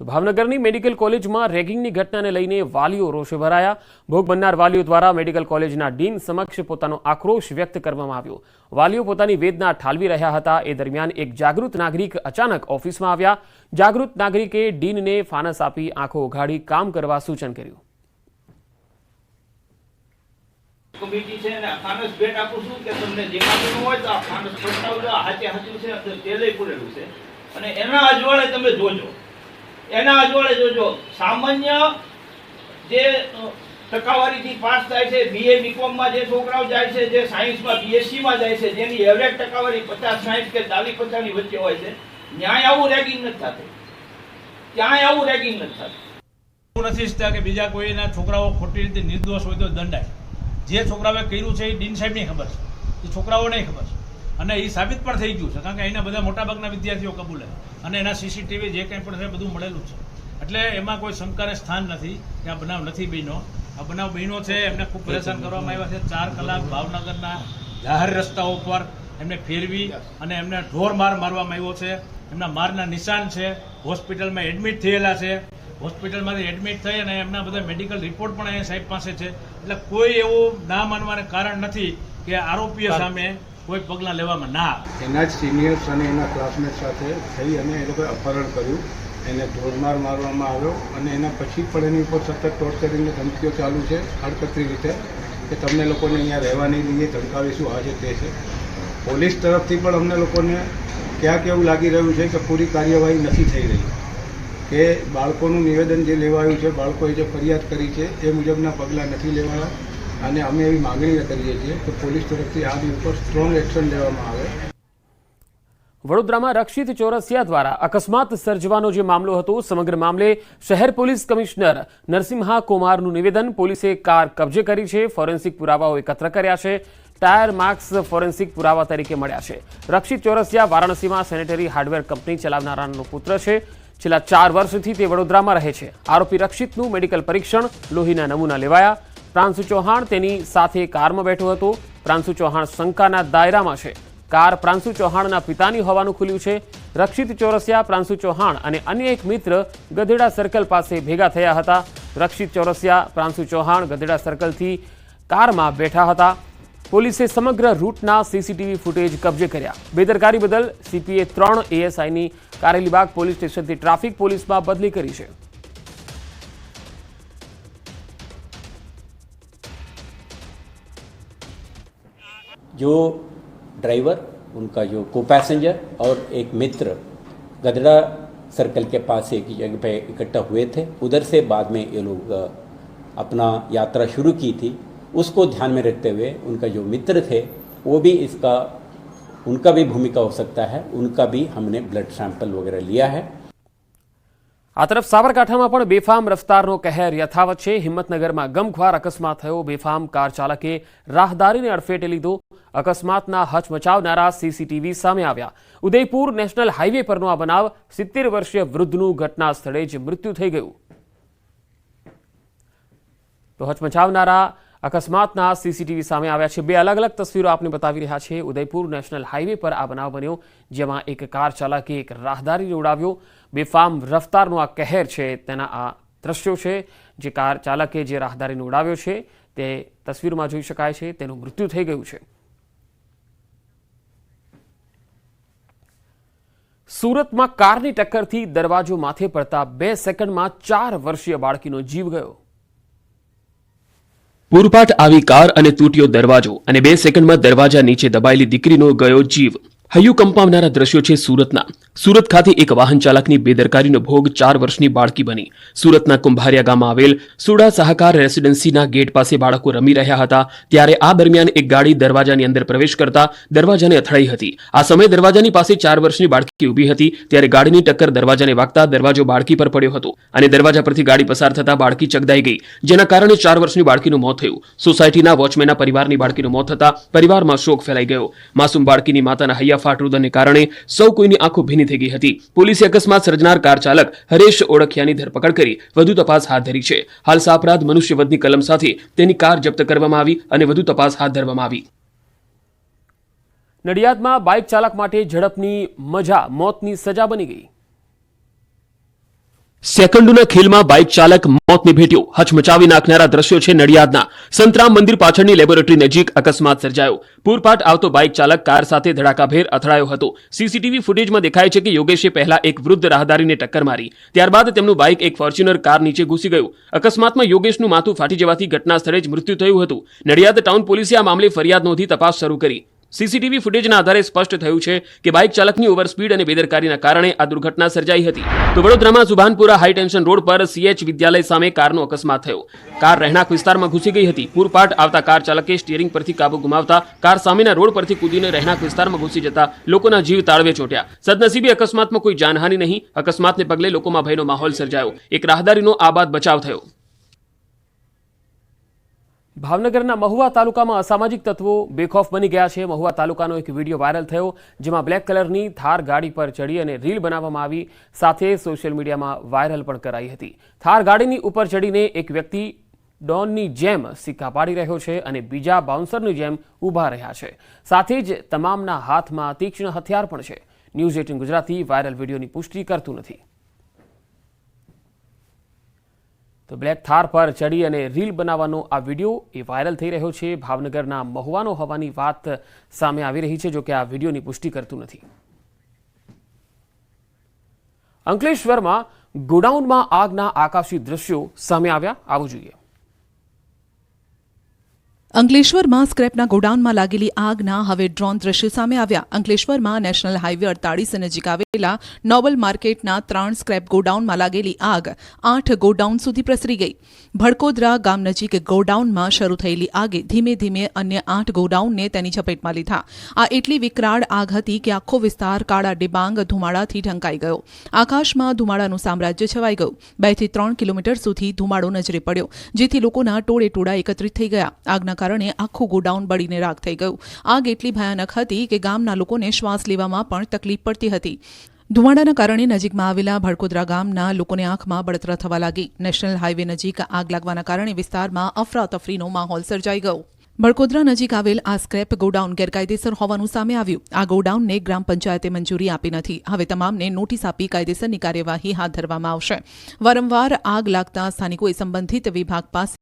તો ભાવનગરની મેડિકલ કોલેજમાં રેગિંગની ઘટનાને લઈને વાલીઓ રોષે ભરાયા। ભોગ બનનાર વાલીઓ દ્વારા મેડિકલ કોલેજના ડીન સમક્ષ પોતાનો આક્રોશ વ્યક્ત કરવામાં આવ્યો। વાલીઓ પોતાની વેદના ઠાલવી રહ્યા હતા। એ દરમિયાન એક જાગૃત નાગરિક અચાનક ઓફિસમાં આવ્યા। જાગૃત નાગરિકે ડીનને ફાનસ આપી આંખો ઉઘાડી કામ કરવા સૂચન કર્યું। કમિટી છે ને ફાનસ ભેટ આપું છું કે તમને જેમાં પણ હોય તો આ ફાનસ પ્રસ્તાવજો હાથે હાથું છે તો તેલે પૂરેલું છે અને એના અજવાળે તમે જોજો, એના અજવાળે જોજો। સામાન્ય જે ટકાવારીથી પાસ થાય છે, બીએ બીકોમમાં જે છોકરાઓ જાય છે, જે સાયન્સમાં બીએસસીમાં જાય છે, જેની એવરેજ ટકાવારી 50-60 કે 40-50 ની વચ્ચે હોય છે, ન્યાય આવું રેગિંગ નથી થતું, ક્યાંય આવું રેગિંગ નથી થતું। એવું નથી ઈચ્છતા કે બીજા કોઈના છોકરાઓ ખોટી રીતે નિર્દોષ હોય તો દંડાય। જે છોકરાઓએ કર્યું છે એ ડીન સાહેબને ખબર છે, એ છોકરાઓને ખબર છે અને એ સાબિત પણ થઈ ગયું છે, કારણ કે અહીંના બધા મોટાભાગના વિદ્યાર્થીઓ કબૂલે અને એના સીસીટીવી જે કંઈ પણ છે બધું મળેલું છે। એટલે એમાં કોઈ શંકાને સ્થાન નથી કે આ બનાવ નથી બન્યો। આ બનાવ બન્યો છે, એમને ખૂબ પરેશાન કરવામાં આવ્યા છે। 4 કલાક ભાવનગરના જાહેર રસ્તાઓ પર એમને ફેરવી અને એમને ઢોર માર મારવામાં આવ્યો છે। એમના મારના નિશાન છે, હોસ્પિટલમાં એડમિટ થયેલા છે, હોસ્પિટલમાંથી એડમિટ થઈ અને એમના બધા મેડિકલ રિપોર્ટ પણ અહીંયા સાહેબ પાસે છે। એટલે કોઈ એવું ના માનવાને કારણ નથી કે આરોપીઓ સામે કોઈ પગલાં લેવામાં ના આવે। એના જ સિનિયર્સ અને એના ક્લાસમેટ સાથે થઈ અને એ લોકોએ અપહરણ કર્યું, એને ઢોરમાર મારવામાં આવ્યો અને એના પછી પણ એની ઉપર સતત ટોર્ચરિંગની ધમકીઓ ચાલુ છે આડકતરી રીતે કે તમને લોકોને અહીંયા રહેવા નહીં દઈએ, ધમકાવીશું, આ છે તે છે। પોલીસ તરફથી પણ અમને લોકોને ક્યાંક એવું લાગી રહ્યું છે કે પૂરી કાર્યવાહી નથી થઈ રહી, કે બાળકોનું નિવેદન જે લેવાયું છે, બાળકોએ જે ફરિયાદ કરી છે એ મુજબના પગલાં નથી લેવાયા અને અમે એવી માગણી કરીએ છીએ કે પોલીસ તરફથી આની ઉપર સ્ટ્રોંગ એક્શન લેવામાં આવે। વડોદરામાં રક્ષિત ચોરસિયા દ્વારા અકસ્માત સર્જવાનો જે મામલો હતો, સમગ્ર મામલે શહેર પોલીસ કમિશનર નરસિંહા કુમારનું નિવેદન। પોલીસે કાર કબજે કરી છે, ફોરેન્સિક પુરાવાઓ એકત્ર કર્યા છે, ટાયર માર્ક્સ ફોરેન્સિક પુરાવા તરીકે મળ્યા છે। રક્ષિત ચોરસિયા વારાણસીમાં સેનેટરી હાર્ડવેર કંપની ચલાવનારાનો પુત્ર છે। છેલ્લા 4 વર્ષથી તે વડોદરામાં રહે છે। આરોપી રક્ષિતનું મેડિકલ પરીક્ષણ, લોહીના નમૂના લેવાયા। પ્રાંશુ ચૌહાણ તેની સાથે કારમાં બેઠો હતો। પ્રાંશુ ચૌહાણ શંકાના દાયરામાં છે। કાર પ્રાંશુ ચૌહાણના પિતાની હોવાનું ખુલ્યું છે। રક્ષિત ચોરસિયા, પ્રાંશુ ચૌહાણ અને અન્ય એક મિત્ર ગધેડા સર્કલ પાસે ભેગા થયા હતા। રક્ષિત ચોરસિયા, પ્રાંશુ ચૌહાણ ગધેડા સર્કલથી કારમાં બેઠા હતા। પોલીસે સમગ્ર રૂટના સીસીટીવી ફૂટેજ કબજે કર્યા। બેદરકારી બદલ સીપીએ 3 એએસઆઈની કારેલીબાગ પોલીસ સ્ટેશનથી ટ્રાફિક પોલીસમાં બદલી કરી છે। जो ड्राइवर, उनका जो को पैसेंजर और एक मित्र गधड़ा सर्कल के पास एक जगह पे इकट्ठा हुए थे। उधर से बाद में ये लोग अपना यात्रा शुरू की थी। उसको ध्यान में रखते हुए उनका जो मित्र थे वो भी उनका भी भूमिका हो सकता है, उनका भी हमने ब्लड सैंपल वगैरह लिया है। आ तरफ साबरकांठामां पण बेफाम रफ्तारनो कहर यथावत छे। हिम्मतनगरमां गमख्वार अकस्मात थयो। बेफाम कार चालके राहदारीने अडफेटे लीधो। अकस्मातना हचमचावनारा सीसीटीवी सामे आव्या। उदयपुर नेशनल हाईवे परनो आ बनाव। 70 वर्षीय वृद्धનું घटना સ્થળે જ મૃત્યુ થઈ ગયું। તો હચમચાવનારા અકસ્માતના સીસીટીવી સામે આવ્યા છે। 2 અલગ અલગ તસવીરો આપને બતાવી રહ્યા છે। ઉદયપુર નેશનલ હાઈવે પર આ બનાવ બન્યો, જેમાં એક કાર ચાલકે એક રાહદારીને ઉડાવ્યો। બેફામ રફતારનો આ કહેર છે તેના આ દ્રશ્યો છે। જે કાર ચાલકે જે રાહદારીને ઉડાવ્યો છે તે તસવીરમાં જોઈ શકાય છે। તેનું મૃત્યુ થઈ ગયું છે। સુરતમાં કારની ટક્કરથી દરવાજો માથે પડતા 2 સેકન્ડમાં 4 વર્ષીય બાળકીનો જીવ ગયો। પૂરપાટ આવી કાર અને તૂટ્યો દરવાજો અને 2 સેકન્ડમાં દરવાજા નીચે દબાયેલી દીકરીનો ગયો જીવ। હૈયું કંપાવનારા દ્રશ્યો છે સુરતના। સુરત ખાતે એક વાહન ચાલકની બેદરકારીનો ભોગ 4 વર્ષની બાળકી બની। સુરતના કુંભારિયા ગામમાં આવેલ સુડા સહકાર રેસિડેન્સીના ગેટ પાસે બાળકો રમી રહ્યા હતા, ત્યારે આ દરમિયાન એક ગાડી દરવાજાની અંદર પ્રવેશ કરતા દરવાજાને અથડાઈ હતી। આ સમયે દરવાજાની પાસે 4 વર્ષની બાળકી ઊભી હતી, ત્યારે ગાડીની ટક્કર દરવાજાને વાગતા દરવાજો બાળકી પર પડ્યો હતો અને દરવાજા પરથી ગાડી પસાર થતા બાળકી ચગદાઈ ગઈ, જેના કારણે 4 વર્ષની બાળકીનું મોત થયું। સોસાયટીના વોચમેનના પરિવારની બાળકીનું મોત થતા પરિવારમાં શોક ફેલાઈ ગયો। માસૂમ બાળકીની માતાના હૈયા ફાટરુદને કારણે સૌ કોઈની આંખો ભીની થઈ ગઈ હતી। પોલીસે અકસ્માત સર્જનાર કાર ચાલક હરેશ ઓળખિયાની ધરપકડ કરી વધુ તપાસ હાથ ધરી છે। હાલ સાપરાધ મનુષ્યવધની કલમ સાથે તેની કાર જપ્ત કરવામાં આવી અને વધુ તપાસ હાથ ધરવામાં આવી। નડિયાદમાં બાઇક ચાલક માટે ઝડપની મજા મોતની સજા બની ગઈ। સેકન્ડોના ખેલમાં બાઇક ચાલક મોતને ભેટ્યો. હચમચાવી નાખનારા દ્રશ્યો છે નડિયાદના. સંતરામ મંદિર પાછળની લેબોરેટરી નજીક અકસ્માત સર્જાયો. પૂરપાટ આવતો બાઇક ચાલક કાર સાથે ધડાકાભેર અથડાયો હતો. સીસીટીવી ફૂટેજમાં દેખાય છે કે યોગેશે પહેલા એક વૃદ્ધ રાહદારીને ટક્કર મારી. ત્યારબાદ તેમનું બાઇક એક ફોર્ચ્યુનર કાર નીચે ઘૂસી ગયું. અકસ્માતમાં યોગેશનું માથું ફાટી જવાથી ઘટના સ્થળે જ મૃત્યુ થયું હતું. નડિયાદ ટાઉન પોલીસે આ મામલે ફરિયાદ નોંધી તપાસ શરૂ કરી. સીસીટીવી ફૂટેજના આધારે સ્પષ્ટ થયું છે કે બાઇક ચાલકની ઓવરસ્પીડ અને બેદરકારીના કારણે આ દુર્ઘટના સર્જાઈ હતી. તો વડોદરામાં સુભાનપુરા હાઈ ટેન્શન રોડ પર CH વિદ્યાલય સામે કારનો અકસ્માત થયો. કાર રહેણાંક વિસ્તારમાં ઘૂસી ગઈ હતી. પૂરપાટ આવતા કાર ચાલકે સ્ટીયરિંગ પરથી કાબુ ગુમાવતા કાર સામેના રોડ પરથી કૂદીને રહેણાંક વિસ્તારમાં ઘૂસી જતા લોકોના જીવ તાળવે ચોંટ્યા. સદનસીબે અકસ્માતમાં કોઈ જાનહાનિ નહીં. અકસ્માતને પગલે લોકોમાં ભયનો માહોલ સર્જાયો. એક રાહદારીનો આબાદ બચાવ થયો. ભાવનગરના મહુવા તાલુકામાં અસામાજિક તત્વો બેખોફ બની ગયા છે. મહુવા તાલુકાનો એક વિડીયો વાયરલ થયો, જેમાં બ્લેક કલરની થાર ગાડી પર ચડી અને રીલ બનાવવામાં આવી, સાથે સોશિયલ મીડિયામાં વાયરલ પણ કરાઈ હતી. થાર ગાડીની ઉપર ચડીને એક વ્યક્તિ ડોનની જેમ સિક્કા પાડી રહ્યો છે અને બીજા બાઉન્સરની જેમ ઊભા રહ્યા છે. સાથે જ તમામના હાથમાં તીક્ષ્ણ હથિયાર પણ છે. ન્યૂઝ 18 ગુજરાતી વાયરલ વિડીયોની પુષ્ટિ કરતું નથી. તો બ્લેક થાર પર ચડી અને રીલ બનાવવાનો આ વિડીયો એ વાયરલ થઈ રહ્યો છે. ભાવનગરના મહુવાનો હોવાની વાત સામે આવી રહી છે, જો કે આ વિડીયોની પુષ્ટિ કરતું નથી. અંકલેશ્વરમાં ગોડાઉનમાં આગના આકાશી દ્રશ્યો સામે આવ્યા. આવું જોઈએ. અંકલેશ્વરમાં સ્ક્રેપના ગોડાઉનમાં લાગેલી આગના હવે ડ્રોન દ્રશ્યો સામે આવ્યા. અંકલેશ્વરમાં નેશનલ હાઈવે 48 નજીક આવેલા નોબલ માર્કેટના 3 સ્ક્રેપ ગોડાઉનમાં લાગેલી આગ 8 ગોડાઉન સુધી પ્રસરી ગઈ. ભડકોદરા ગામ નજીક ગોડાઉનમાં શરૂ થયેલી આગે ધીમે ધીમે અન્ય 8 ગોડાઉનને તેની ઝપેટમાં લીધા. આ એટલી વિકરાળ આગ હતી કે આખો વિસ્તાર કાળા ડિબાંગ ધુમાડાથી ઢંકાઈ ગયો. આકાશમાં ધુમાડાનું સામ્રાજ્ય છવાઈ ગયું. 2 થી 3 કિલોમીટર સુધી ધુમાડો નજરે પડ્યો, જેથી લોકોના ટોળે ટોળા એકત્રિત થઈ ગયા. આગના કારણે આખું ગોડાઉન બળીને રાખ થઈ ગયું. આગ એટલી ભયાનક હતી કે ગામના લોકોને શ્વાસ લેવામાં પણ તકલીફ પડતી હતી. ધુમાડાના કારણે નજીકમાં આવેલા ભડકોદરા ગામના લોકોને આંખમાં બળતરા થવા લાગી. નેશનલ હાઈવે નજીક આગ લાગવાના કારણે વિસ્તારમાં અફરાતફરીનો માહોલ સર્જાઈ ગયો. ભડકોદરા નજીક આવેલ આ સ્ક્રેપ ગોડાઉન ગેરકાયદેસર હોવાનું સામે આવ્યું. આ ગોડાઉનને ગ્રામ પંચાયતે મંજૂરી આપી નથી. હવે તમામને નોટિસ આપી કાયદેસરની કાર્યવાહી હાથ ધરવામાં આવશે. વારંવાર આગ લાગતા સ્થાનિકોએ સંબંધિત વિભાગ પાસે